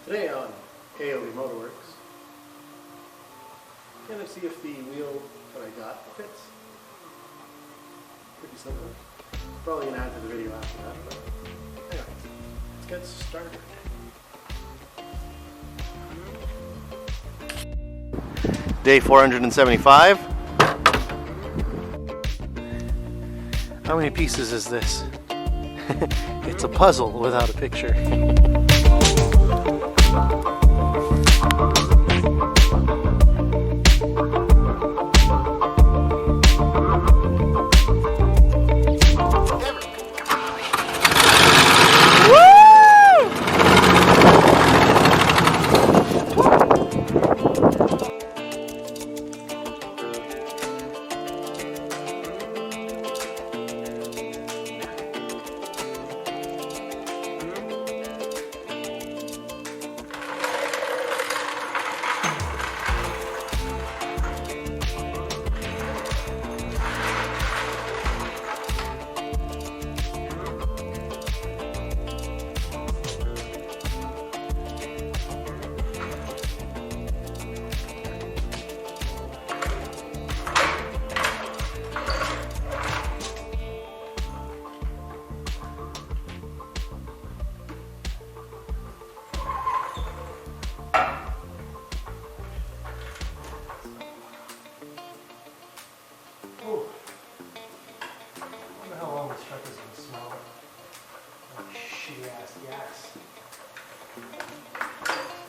Today on itll Motorworks, I'm going to see if the wheel that I got fits. Pretty simple. Probably going to add to the video after that, but anyway, let's get started. Day 475. How many pieces is this? It's a puzzle without a picture.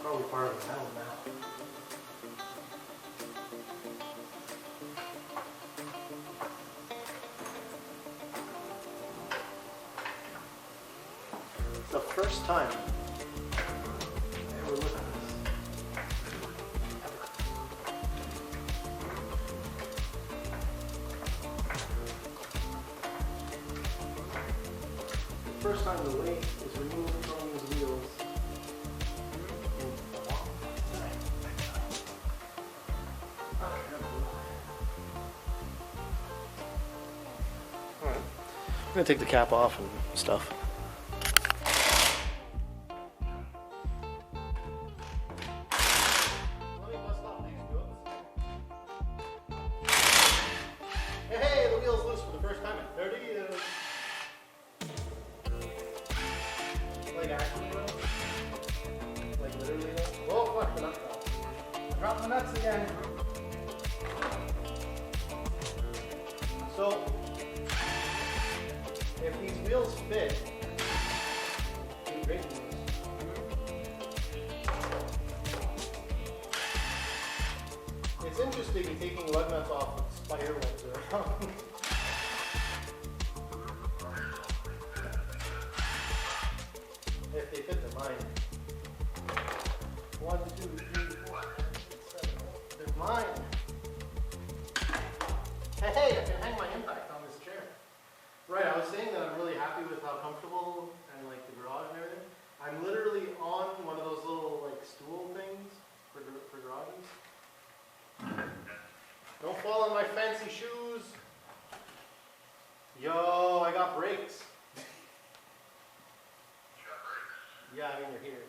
Probably part of the metal now. It's the first time I ever looked at this. The first time the weight is removed from these wheels. I'm going to take the cap off and stuff. Hey, the wheel's loose for the first time in 30 years. Like actually, like literally. Oh, fuck, the nuts fell. Drop the nuts again. So, if these wheels fit, they're great wheels. It's interesting taking lug nuts off with spider webs around. If they fit, they're mine. 1, 2, 3, 4, 5, 6, 7, 8. They're mine. Hey, I can hang my impact on this chair. Right, I was saying that I'm really happy with how comfortable and like the garage and everything. I'm literally on one of those little like stool things for garages. Don't fall on my fancy shoes. Yo, I got brakes. Yeah, I mean they're here.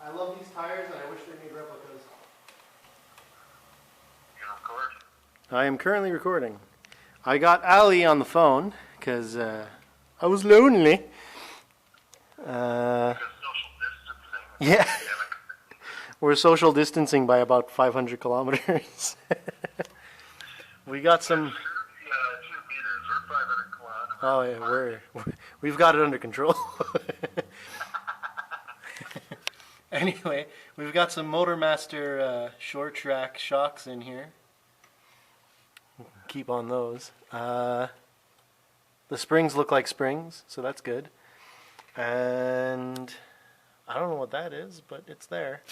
I love these tires and I wish they made replicas. I am currently recording. I got Ali on the phone because I was lonely. Yeah, we're social distancing by about 500 kilometers. We got some. Oh yeah, we've got it under control. Anyway, we've got some Motormaster short track shocks in here. Keep on those. The springs look like springs, so that's good. And I don't know what that is, but it's there.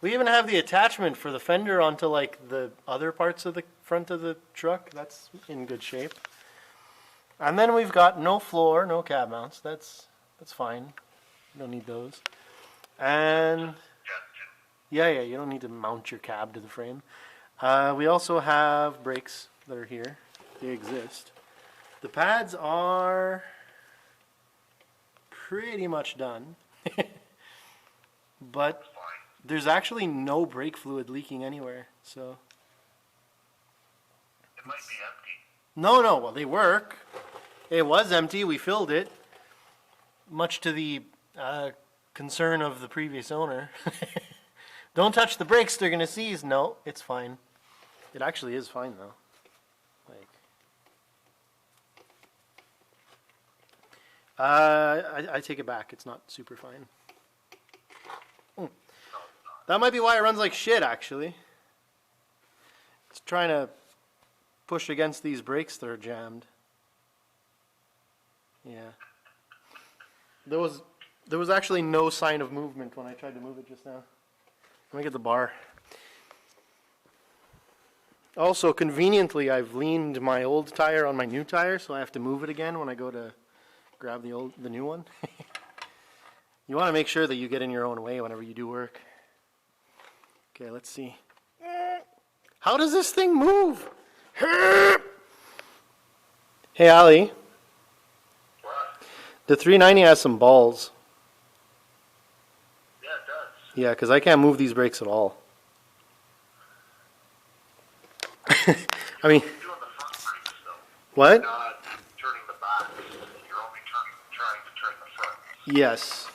We even have the attachment for the fender onto like the other parts of the front of the truck. That's in good shape. And then we've got no floor, no cab mounts. That's fine. You don't need those. And yeah, you don't need to mount your cab to the frame. We also have brakes that are here. They exist. The pads are pretty much done. But there's actually no brake fluid leaking anywhere, so. It might be empty. No, well, they work. It was empty, we filled it. Much to the concern of the previous owner. Don't touch the brakes, they're gonna seize. No, it's fine. It actually is fine though. I take it back. It's not super fine. That might be why it runs like shit, actually. It's trying to push against these brakes that are jammed. Yeah. There was actually no sign of movement when I tried to move it just now. Let me get the bar. Also, conveniently, I've leaned my old tire on my new tire, so I have to move it again when I go to grab the new one. You want to make sure that you get in your own way whenever you do work. Okay, let's see. How does this thing move? Hey, Ali. What? The 390 has some balls. Yeah, it does. Yeah, because I can't move these brakes at all. I mean, You're doing the front brakes, though. what? You're not turning the backs. You're only trying to turn the front. Yes.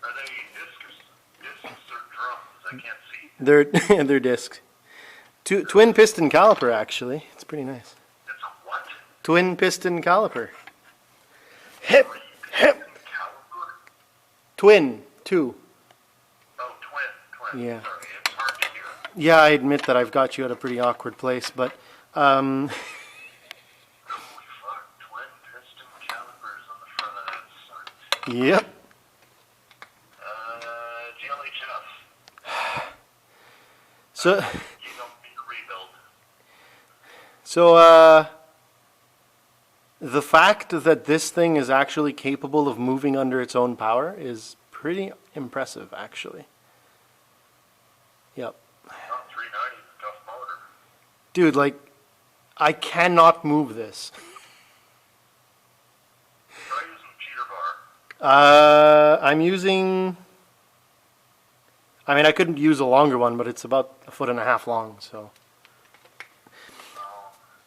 Are they discs or drums? I can't see. They're discs. Twin piston caliper, actually. It's pretty nice. It's a what? Twin piston caliper. Hip. Caliper? Twin. Two. Oh, twin. Yeah. Sorry, it's hard to hear. Yeah, I admit that I've got you at a pretty awkward place, but Holy fuck, twin piston calipers on the front of that sucks. yep. GLHF. So, You don't need to rebuild. so the fact that this thing is actually capable of moving under its own power is pretty impressive, actually. Yep. Not 390 is a tough motor. Dude, like, I cannot move this. Try using cheater bar. I'm using... I mean, I couldn't use a longer one, but it's about 1.5 feet long, so...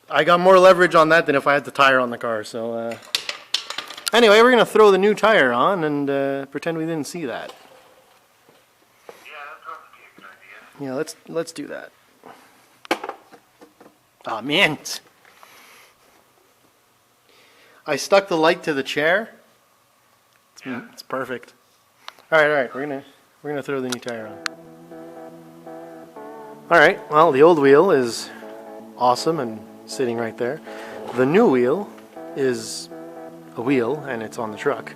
I got more leverage on that than if I had the tire on the car, so... Anyway, we're going to throw the new tire on and pretend we didn't see that. Yeah, that'd probably be a good idea. Yeah, let's do that. Ah, mint! I stuck the light to the chair. It's perfect. All right, we're gonna throw the new tire on. All right, well, the old wheel is awesome and sitting right there. The new wheel is a wheel and it's on the truck,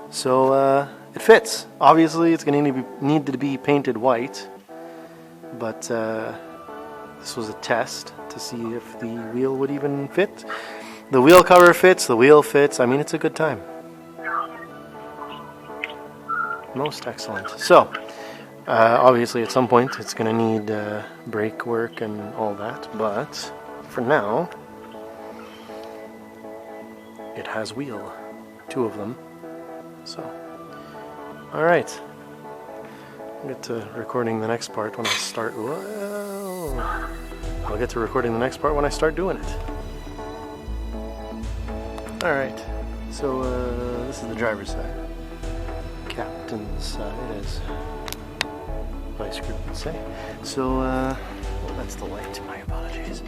so it fits. Obviously, it's gonna need to be painted white, but this was a test to see if the wheel would even fit. The wheel cover fits, the wheel fits. I mean, it's a good time. Most excellent. So, obviously at some point it's going to need brake work and all that, but for now, it has wheel. 2 of them. So, alright. I'll get to recording the next part when I start. Whoa. I'll get to recording the next part when I start doing it. Alright. So, this is the driver's side. Captain's side, as Vice Grip would say. So, well, that's the light. My apologies.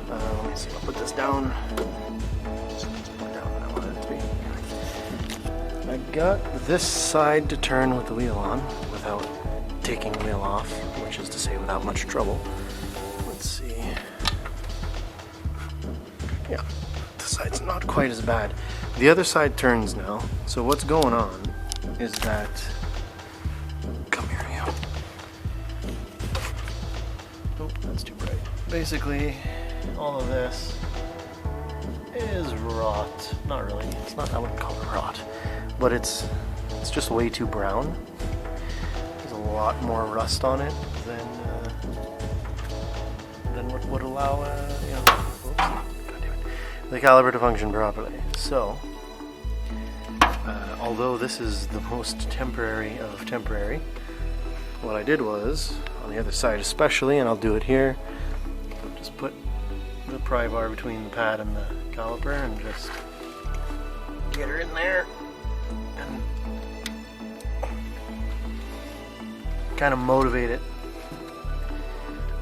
Let me see. I'll put this down. Put down where I want it to be. I got this side to turn with the wheel on without taking the wheel off, which is to say without much trouble. Let's see. Yeah, the side's not quite as bad. The other side turns now, so what's going on is that... Come here, you. Oh, that's too bright. Basically, all of this is rot. Not really. It's not, I wouldn't call it rot. But it's just way too brown. There's a lot more rust on it than what would allow, you know, the caliper to function properly. So, although this is the most temporary of temporary, what I did was, on the other side especially, and I'll do it here, just put the pry bar between the pad and the caliper and just get her in there and kind of motivate it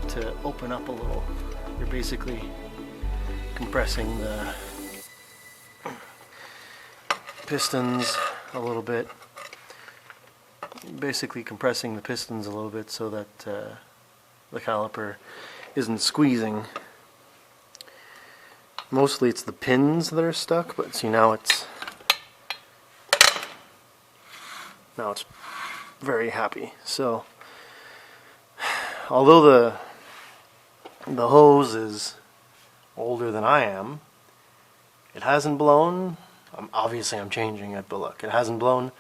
to open up a little. You're basically compressing the pistons a little bit. Basically compressing the pistons a little bit so that the caliper isn't squeezing. Mostly it's the pins that are stuck, but see now it's very happy. So although the hose is older than I am, it hasn't blown. Obviously I'm changing it, but look, it hasn't blown.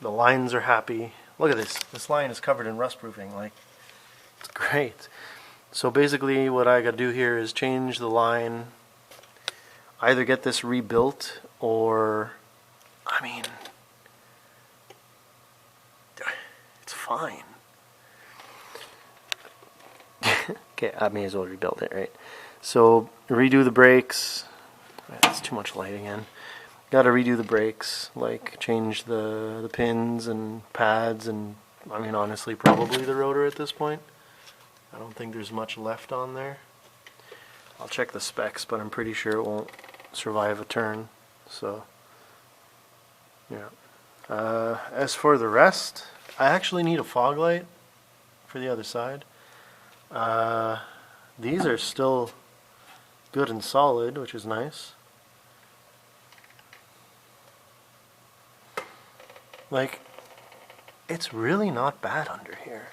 The lines are happy. Look at this. This line is covered in rust proofing. Like, it's great. So basically what I got to do here is change the line, either get this rebuilt or, I mean, it's fine. Okay, I may as well rebuild it, right? So redo the brakes. That's too much light again. Got to redo the brakes, like change the pins and pads, and I mean honestly probably the rotor at this point. I don't think there's much left on there. I'll check the specs, but I'm pretty sure it won't survive a turn. So yeah. As for the rest, I actually need a fog light for the other side. These are still good and solid, which is nice. Like, it's really not bad under here.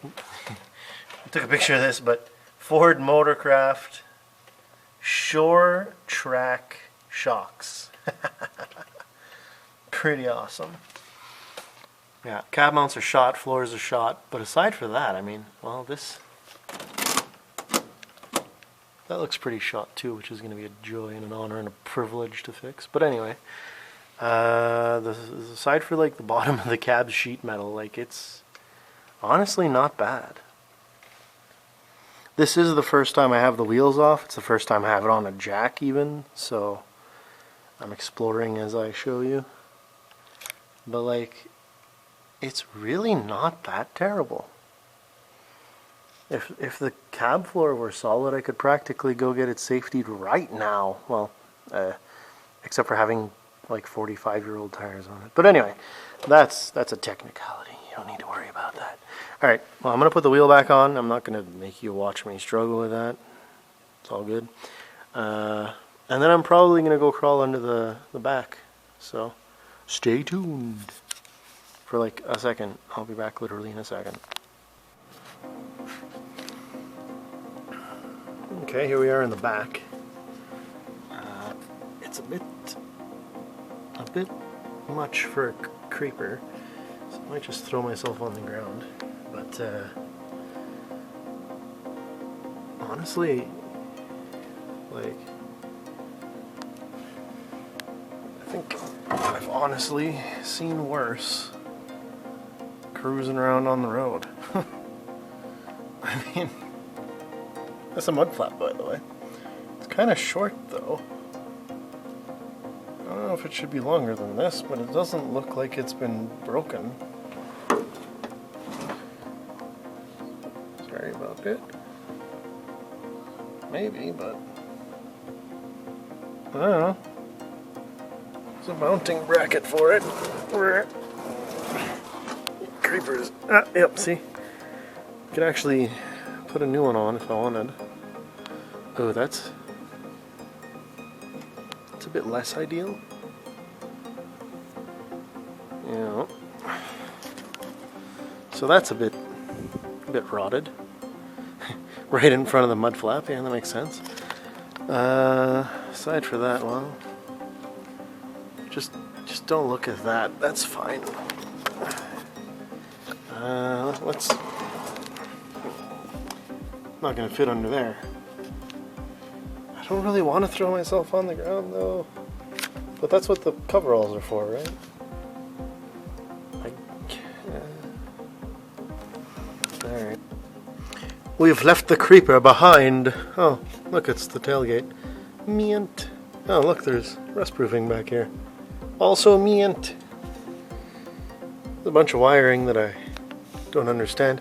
I took a picture of this, but Ford Motorcraft Shore Track shocks. Pretty awesome. Yeah, cab mounts are shot, floors are shot, but aside from that, I mean, well, that looks pretty shot too, which is going to be a joy and an honor and a privilege to fix. But anyway, aside for like the bottom of the cab sheet metal, like it's honestly not bad. This is the first time I have the wheels off. It's the first time I have it on a jack even, so I'm exploring as I show you. But like, it's really not that terrible. If the cab floor were solid, I could practically go get it safetied right now. Well, except for having like 45-year-old tires on it. But anyway, that's a technicality. You don't need to worry about that. All right, well, I'm going to put the wheel back on. I'm not going to make you watch me struggle with that. It's all good. And then I'm probably going to go crawl under the back. So stay tuned for like a second. I'll be back literally in a second. Okay, here we are in the back. It's a bit much for a creeper, so I might just throw myself on the ground. But honestly, like, I think I've honestly seen worse cruising around on the road. I mean, that's a mud flap, by the way. It's kind of short, though. I don't know if it should be longer than this, but it doesn't look like it's been broken. Sorry about it. Maybe, but I don't know. There's a mounting bracket for it. Creepers. Ah, yep, see? Could actually put a new one on if I wanted. Oh, that's a bit less ideal. Yeah. So that's a bit rotted. Right in front of the mud flap. Yeah, that makes sense. Aside for that, well, just don't look at that. That's fine. Let's. Not gonna fit under there. I don't really want to throw myself on the ground though, But that's what the coveralls are for, right? Alright. We've left the creeper behind. Oh, look, it's the tailgate. Meant. Oh, look, there's rust-proofing back here. Also meant. There's a bunch of wiring that I don't understand.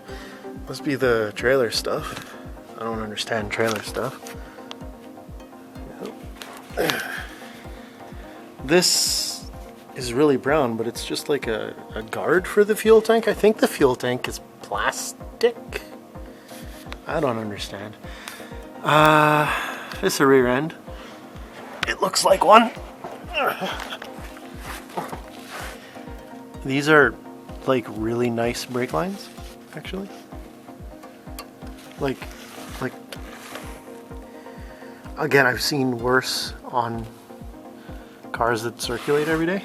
Must be the trailer stuff. I don't understand trailer stuff. This is really brown, but it's just like a guard for the fuel tank. I think the fuel tank is plastic. I don't understand. It's a rear end. It looks like one. These are like really nice brake lines, actually. Like, again, I've seen worse on cars that circulate every day.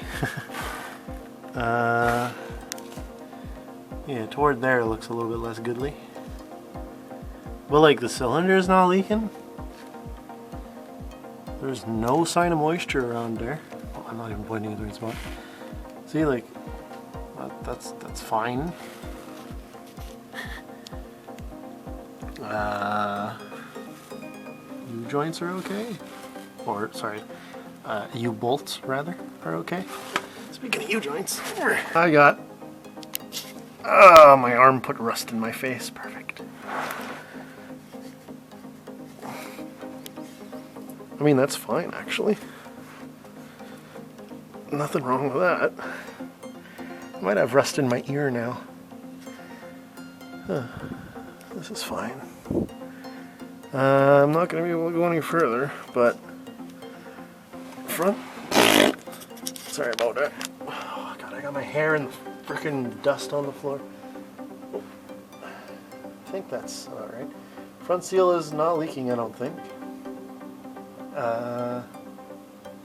Yeah, toward there it looks a little bit less goodly. But like the cylinder's not leaking. There's no sign of moisture around there. Oh, I'm not even pointing at the right spot. See, like, that's fine. U-joints are okay. Or, sorry, U-bolts, rather, are okay. Speaking of U-joints, I got... my arm put rust in my face. Perfect. I mean, that's fine, actually. Nothing wrong with that. I might have rust in my ear now. This is fine. I'm not going to be able to go any further, but front. Sorry about that. Oh, God, I got my hair in the frickin' dust on the floor. Oh. I think that's alright. Front seal is not leaking, I don't think.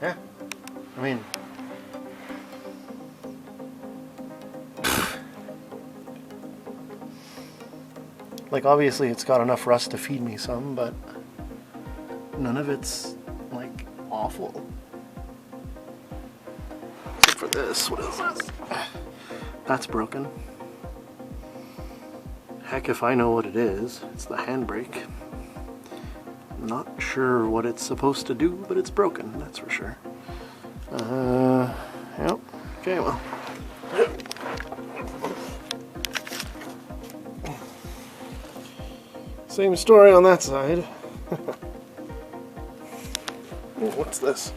Yeah. I mean, like, obviously it's got enough rust to feed me some, but none of it's, like, awful. Except for this. What is this? That's broken. Heck if I know what it is. It's the handbrake. Not sure what it's supposed to do, but it's broken, that's for sure. Yep. Okay, well. Same story on that side. Ooh, what's this?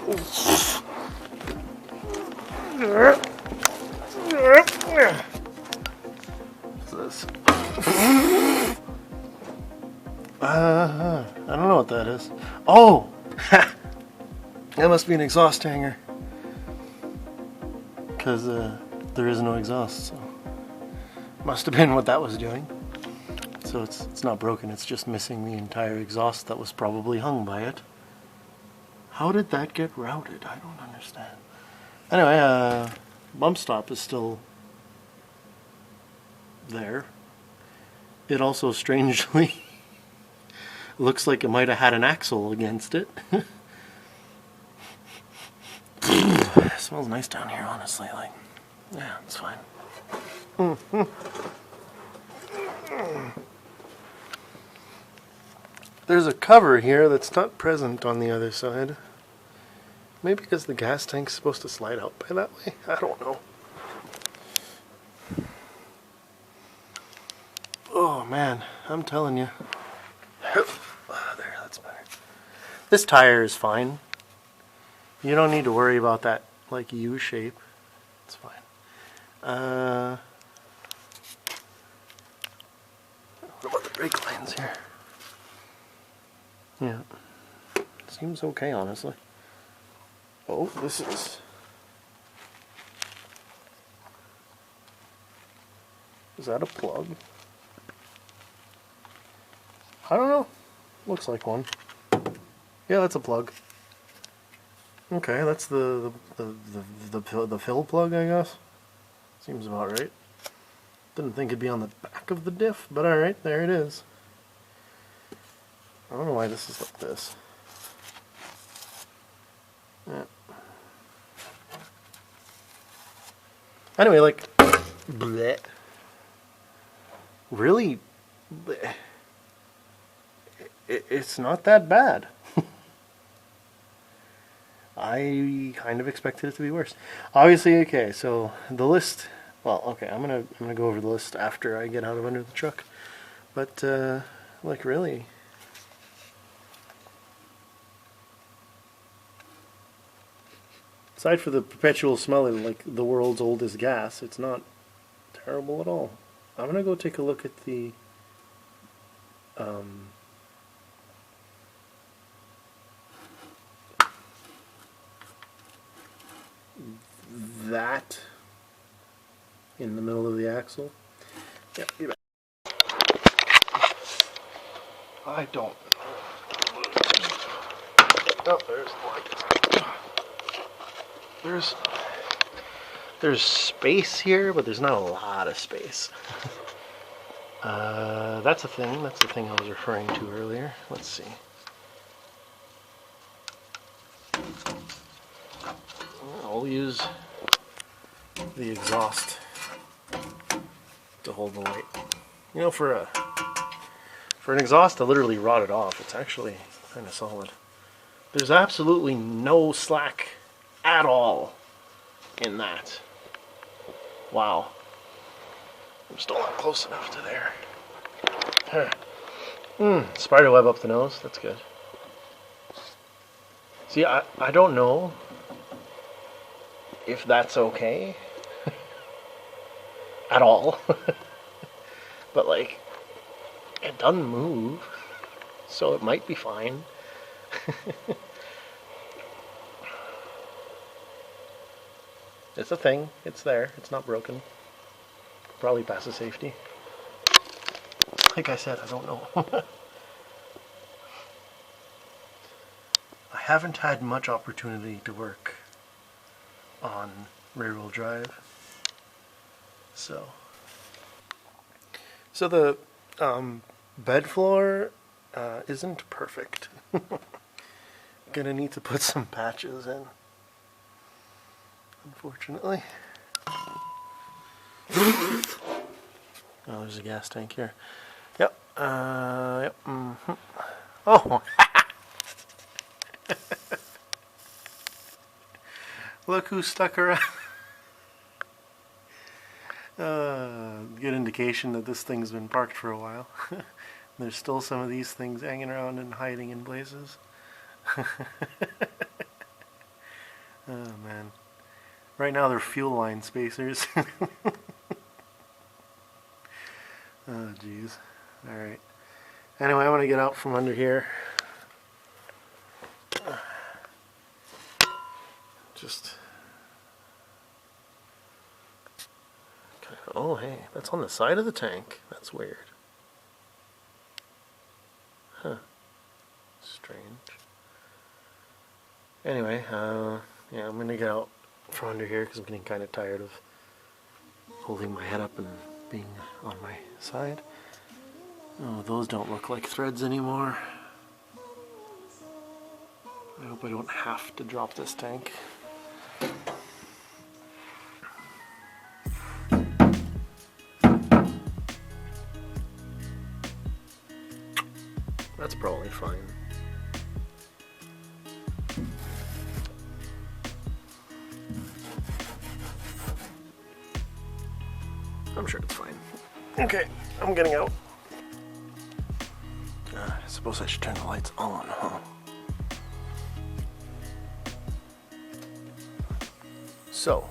What's this? I don't know what that is. Oh! That must be an exhaust hanger. Because there is no exhaust, so must have been what that was doing. So it's not broken, it's just missing the entire exhaust that was probably hung by it. How did that get routed? I don't understand. Anyway, bump stop is still there. It also strangely looks like it might have had an axle against it. It smells nice down here, honestly. Like, yeah, it's fine. There's a cover here that's not present on the other side. Maybe because the gas tank's supposed to slide out by that way? I don't know. Oh man, I'm telling you. There, that's better. This tire is fine. You don't need to worry about that, like, U shape. It's fine. What about the brake lines here? Yeah. Seems okay, honestly. Oh, this is... Is that a plug? I don't know. Looks like one. Yeah, that's a plug. Okay, that's the fill plug, I guess. Seems about right. Didn't think it'd be on the back of the diff, but alright, there it is. I don't know why this is like this. Yeah. Anyway, like, bleh. Really, bleh. It's not that bad. I kind of expected it to be worse. Obviously, okay, so the list, well, okay, I'm gonna go over the list after I get out of under the truck. But like really, aside for the perpetual smelling like the world's oldest gas, it's not terrible at all. I'm gonna go take a look at the that in the middle of the axle. Yeah, you bet. I don't. Oh, there's the light. There's space here, but there's not a lot of space. That's a thing. That's the thing I was referring to earlier. Let's see. I'll use the exhaust to hold the light. You know, for an exhaust to literally rot it off, it's actually kind of solid. There's absolutely no slack at all in that. Wow. I'm still not close enough to there. Spider web up the nose, that's good. See, I don't know if that's okay at all. But like, it doesn't move, so it might be fine. It's a thing, it's there, it's not broken. Probably passes safety. Like I said, I don't know. I haven't had much opportunity to work on rear-wheel drive, so the bed floor isn't perfect. Gonna need to put some patches in, unfortunately. Oh, there's a gas tank here. Yep. Yep. Mm-hmm. Oh. Look who stuck around. Good indication that this thing's been parked for a while. There's still some of these things hanging around and hiding in places. Oh man. Right now they're fuel line spacers. Oh jeez. Alright. Anyway, I want to get out from under here. Just... Oh hey, that's on the side of the tank. That's weird. Huh. Strange. Anyway, yeah, I'm gonna get out from under here because I'm getting kind of tired of holding my head up and being on my side. Oh, those don't look like threads anymore. I hope I don't have to drop this tank. That's probably fine. I'm sure it's fine. Okay, I'm getting out. I suppose I should turn the lights on, huh? So,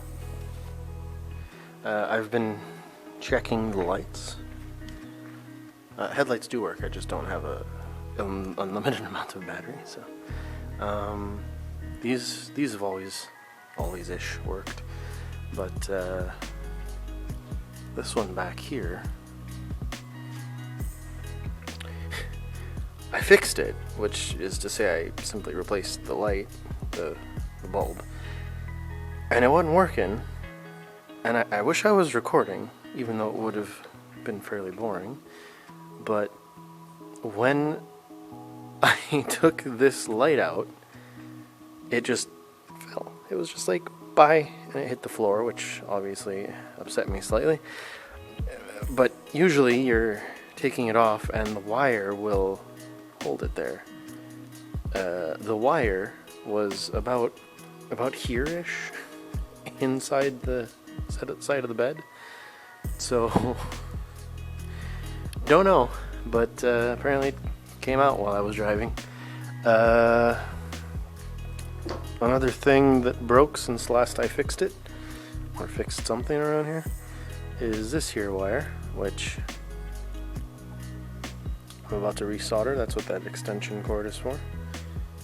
I've been checking the lights. Headlights do work, I just don't have a unlimited amount of battery, so these have always-ish worked, but this one back here, I fixed it, which is to say I simply replaced the light, the bulb, and it wasn't working, and I wish I was recording, even though it would have been fairly boring, but when I took this light out, it just it was just like, bye, and it hit the floor, which obviously upset me slightly. But usually you're taking it off and the wire will hold it there. The wire was about here-ish, inside the side of the bed. So, don't know, but apparently it came out while I was driving. Another thing that broke since last I fixed it, or fixed something around here, is this here wire, which I'm about to resolder. That's what that extension cord is for.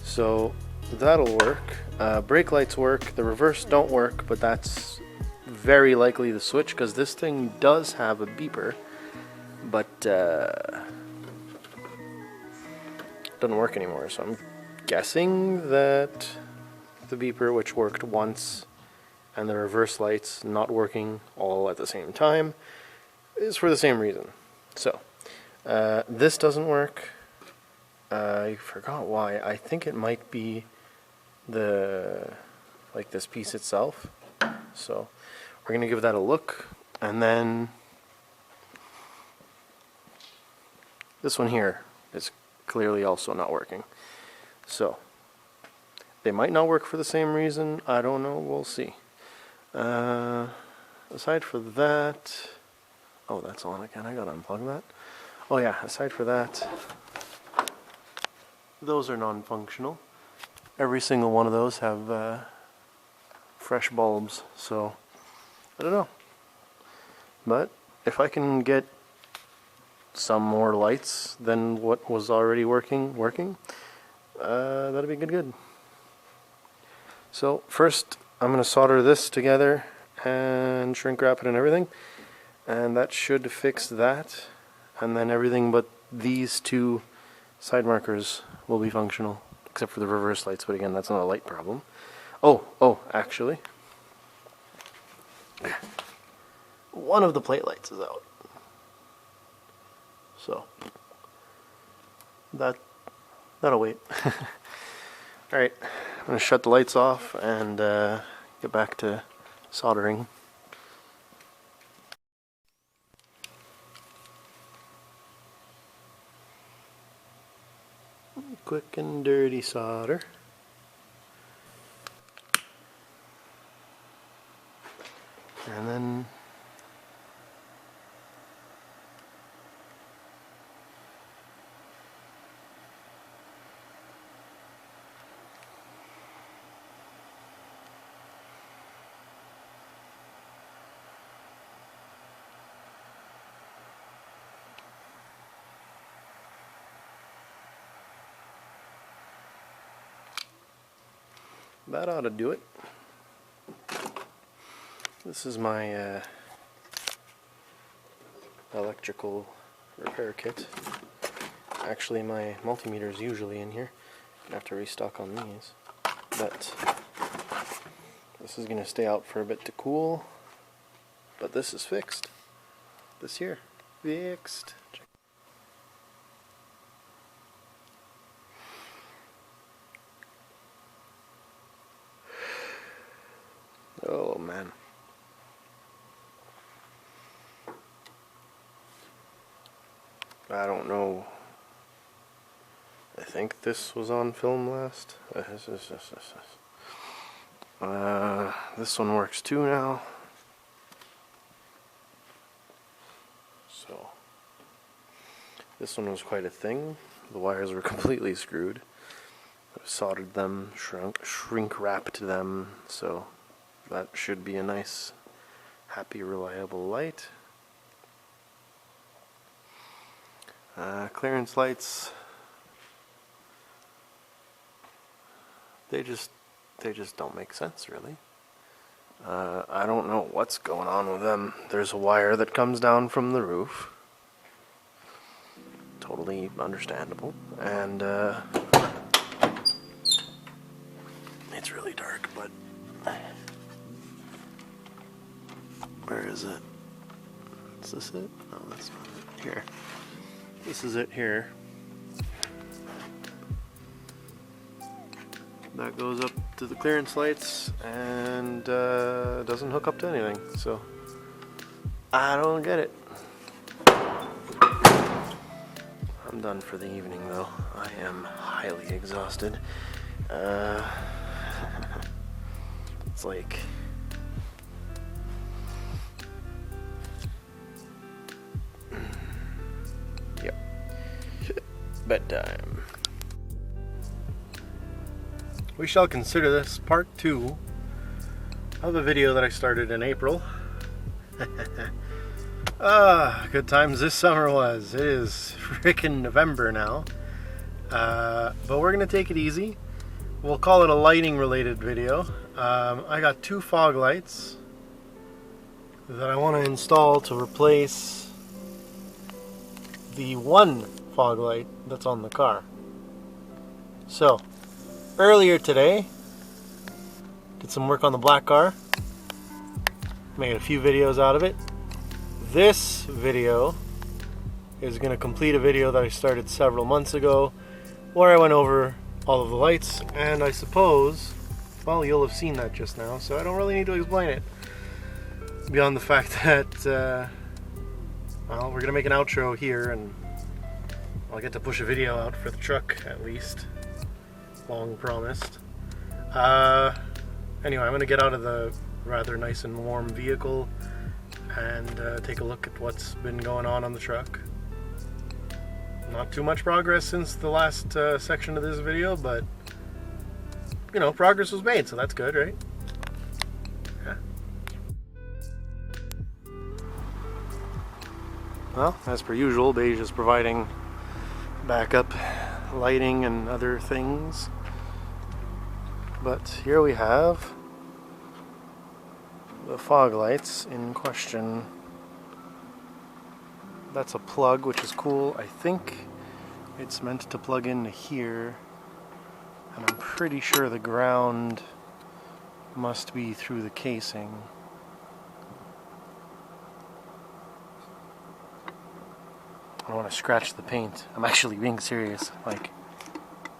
So that'll work. Brake lights work. The reverse don't work, but that's very likely the switch because this thing does have a beeper, but doesn't work anymore. So I'm guessing that the beeper, which worked once, and the reverse lights not working all at the same time, is for the same reason. So this doesn't work. I forgot why. I think it might be this piece itself. So we're gonna give that a look, and then this one here is clearly also not working. So they might not work for the same reason. I don't know. We'll see. Aside for that, oh, that's on again. I gotta unplug that. Oh yeah. Aside for that, those are non-functional. Every single one of those have fresh bulbs, so I don't know. But if I can get some more lights than what was already working, that'd be good. So first, I'm going to solder this together and shrink wrap it and everything, and that should fix that. And then everything but these two side markers will be functional, except for the reverse lights, but again, that's not a light problem. Oh, actually, one of the plate lights is out. So, that'll wait. Alright, I'm going to shut the lights off and get back to soldering. Quick and dirty solder. And then that ought to do it. This is my electrical repair kit. Actually, my multimeter is usually in here. I have to restock on these. But this is going to stay out for a bit to cool. But this is fixed. This here, fixed. Oh man. I don't know. I think this was on film last. This one works too now. So this one was quite a thing. The wires were completely screwed. I soldered them, shrink wrapped them, so that should be a nice, happy, reliable light. Clearance lights, they just don't make sense, really. I don't know what's going on with them. There's a wire that comes down from the roof. Totally understandable. And it's really dark, but where is it? Is this it? No, that's not it. Here. This is it here. that goes up to the clearance lights and doesn't hook up to anything. So I don't get it. I'm done for the evening though. I am highly exhausted. It's like yep, bedtime. We shall consider this part 2 of a video that I started in April. Good times this summer was. It is freaking November now. But we're gonna take it easy. We'll call it a lighting related video. I got 2 fog lights that I want to install to replace the 1 fog light that's on the car. So earlier today, did some work on the black car, made a few videos out of it. This video is going to complete a video that I started several months ago where I went over all of the lights, and I suppose, well, you'll have seen that just now, so I don't really need to explain it. Beyond the fact that, well, we're going to make an outro here, and I'll get to push a video out for the truck at least. Long promised. Anyway, I'm going to get out of the rather nice and warm vehicle and take a look at what's been going on the truck. Not too much progress since the last section of this video, but you know, progress was made, so that's good, right? Yeah. Well, as per usual, Beige is providing backup lighting and other things. But here we have the fog lights in question. That's a plug, which is cool. I think it's meant to plug into here, and I'm pretty sure the ground must be through the casing. I don't want to scratch the paint. I'm actually being serious. Like,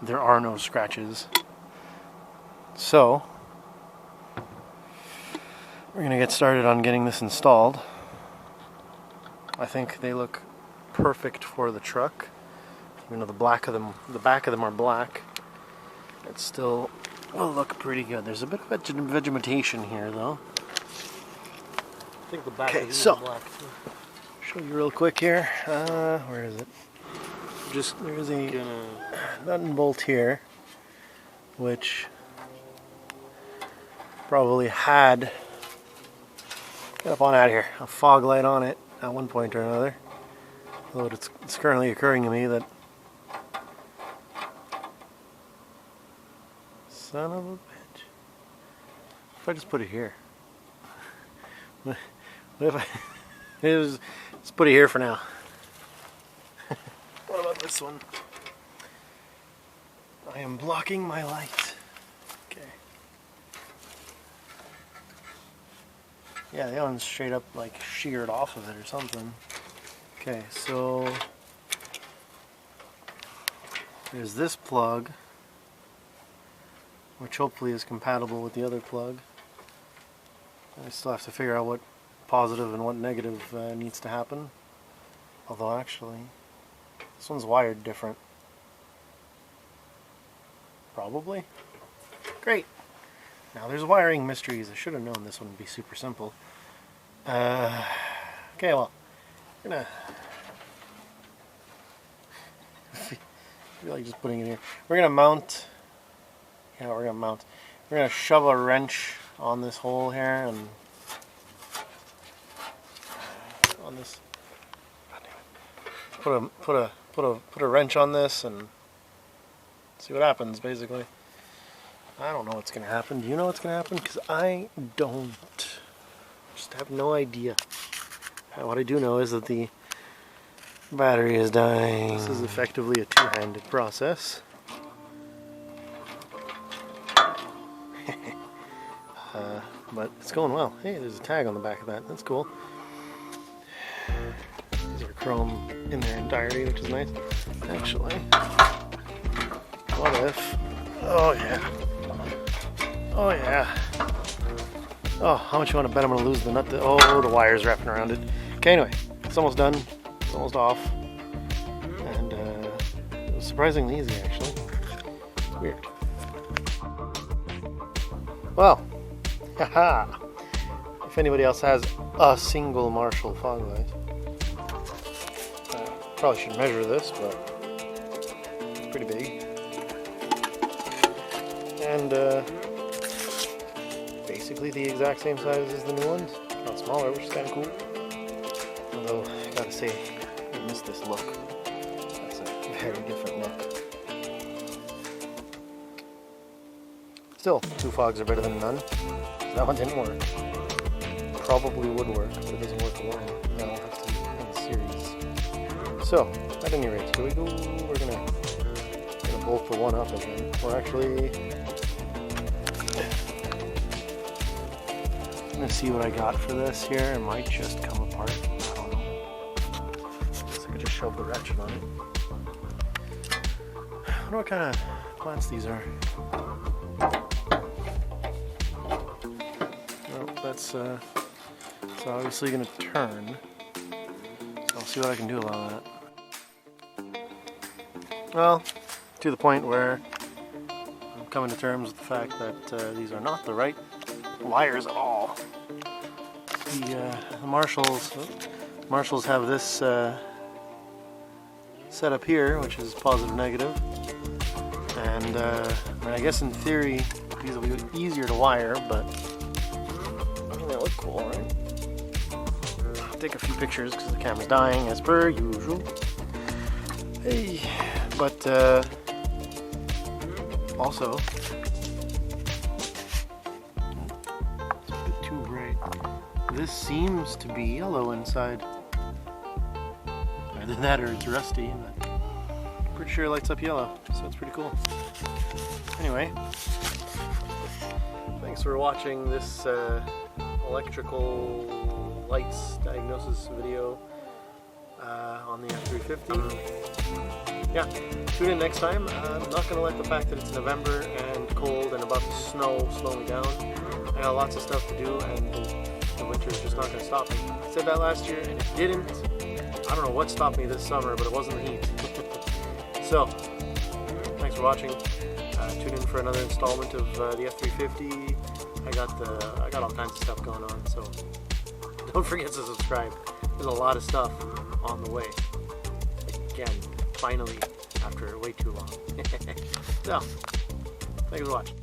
there are no scratches. So we're gonna get started on getting this installed. I think they look perfect for the truck. Even though the back of them are black, it still will look pretty good. There's a bit of vegetation here, though. I think the back is black too. Show you real quick here. Where is it? Just there's a nut and bolt here, which probably had, get up on out of here, a fog light on it at one point or another. Although it's currently occurring to me that, son of a bitch, if I just put it here, what if I let's put it here for now. What about this one? I am blocking my light. Okay. Yeah, that one's straight up like sheared off of it or something. Okay, so there's this plug, which hopefully is compatible with the other plug. I still have to figure out what positive and what negative needs to happen. Although actually, this one's wired different. Probably. Great. Now there's wiring mysteries. I should have known this one would be super simple. Okay, well, I'm gonna feel like just putting it here. We're gonna mount. Yeah, we're gonna shove a wrench on this hole here and on this. Put a wrench on this and see what happens. Basically, I don't know what's gonna happen. Do you know what's gonna happen? Because I don't. Just have no idea. What I do know is that the battery is dying. This is effectively a two-handed process. But it's going well. Hey, there's a tag on the back of that. That's cool. These are chrome in their entirety, which is nice. Actually, what if... Oh yeah. Oh yeah. Oh, how much you want to bet I'm going to lose the nut? Oh, the wire's wrapping around it. Okay, anyway, it's almost done. It's almost off. And it was surprisingly easy, actually. It's weird. Well, haha. If anybody else has a single Marshall fog light, probably should measure this, but it's pretty big. And basically the exact same size as the new ones, not smaller, which is kind of cool. Although I gotta say, I miss this look. That's a very different look. Still, 2 fogs are better than none. That one didn't work. Probably would work, but it doesn't work alone. That'll have to be in a series. So, at any rate, here we go. We're gonna bolt the one up again. We're actually gonna see what I got for this here. It might just come apart. I don't know. So I could just shove the ratchet on it. I wonder what kind of plants these are. Well, that's obviously gonna turn. So I'll see what I can do about that. Well, to the point where I'm coming to terms with the fact that these are not the right wires at all. The Marshalls have this set up here, which is positive negative, and I mean, I guess in theory these will be easier to wire, but I mean, they look cool, right? I'll take a few pictures because the camera's dying as per usual. Hey, but also. This seems to be yellow inside. Either that or it's rusty, but I'm pretty sure it lights up yellow, so it's pretty cool. Anyway, thanks for watching this electrical lights diagnosis video on the F350. Yeah, tune in next time. I'm not going to let the fact that it's November and cold and about to snow slow me down. I got lots of stuff to do, and the winter is just not going to stop me. I said that last year, and it didn't. I don't know what stopped me this summer, but it wasn't the heat. So, thanks for watching. Tune in for another installment of the F350. I got all kinds of stuff going on, so don't forget to subscribe. There's a lot of stuff on the way. Again, finally, after way too long. So, thanks for watching.